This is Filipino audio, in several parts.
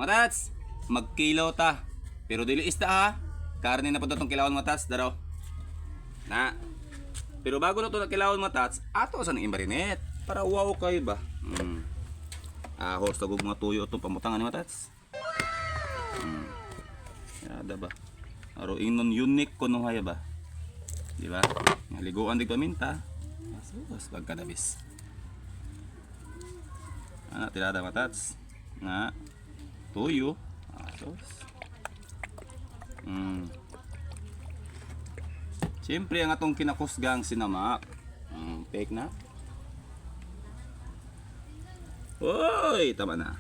Matats, magkilaw ta. Pero dili isda ha. Karne na po itong kilawon matats, daraw. Na. Pero bago na ito na kilawon matats, ato sa nang imarinet. Para wow kayo ba? Ahos tagog mga tuyo itong pamutangan ni matats. Yada ba? Aro inon unique ko nung haya ba? Di ba? Liguan dig paminta. Asus, pagkadabis. Ana tirada matats. Na tuyo. Asus. Siyempre ang atong kinakusgang sinamak. Fake na. Oy, tama na.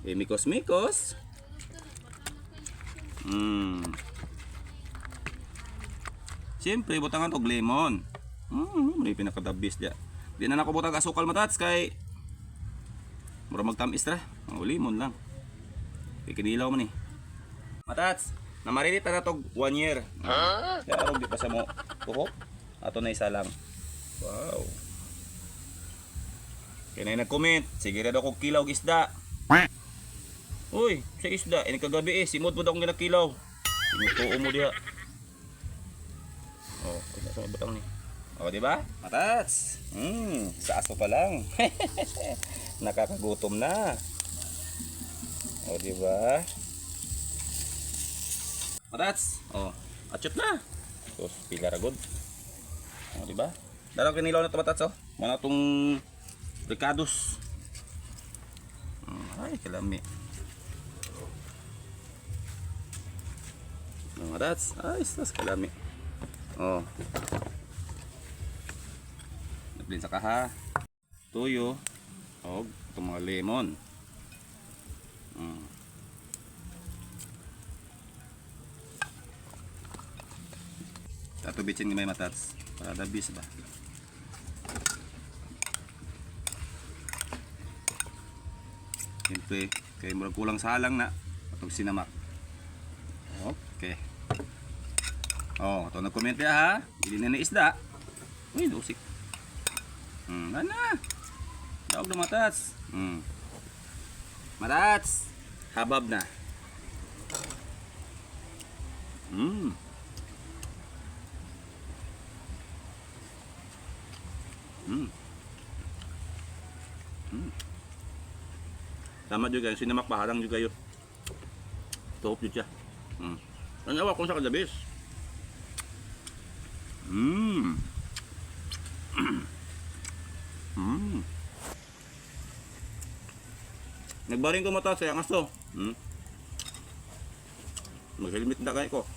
Mikos-mikos. Siyempre, butangan og lemon. May pinakadabis dia. Di na nako butang asukal matats kay mura magtamis ra. Lemon lang. Kinilaw man eh. Matats, namarinit na tog 1 year. Kaya arog di pa sa mo tuhok. Ato na isa lang. Wow. Kaya na nag-comment, sige rin ako kilaw isda. Uy, sa isda, kagabi simod mo daw akong ginakilaw. Tinutuo mo diha. Oh, kaya sa batang ni. Oh, di ba? Matats. Sa aso pa lang. Nakakagutom na. Oh, di ba? Matats. Oh, achot na. Sus, pila ra gud. Oh, di ba? Darang kinilaw na to matats oh. Mana tong Ricados. Ay, kalami. Matats. Ay, sas kalami. Oh. Nablin sa kaha. Tuyo. Og itong mga lemon. Tatubitsin ni may matats. Para dabis ba? Siyempre, kaya murag kulang salang na itong sinamak. Okay. Oh, ito nag-comment ya ha. Hindi na isda. Uy, lusik. Ano? Daog na matats. Matats. Habab na. Tama juga yung sinamak paharang juga yun. Tuhop yun siya. Ang awa kung sa kadabis. Nagbaring ko mata sa angas to. Mag-helmet na kayo ko.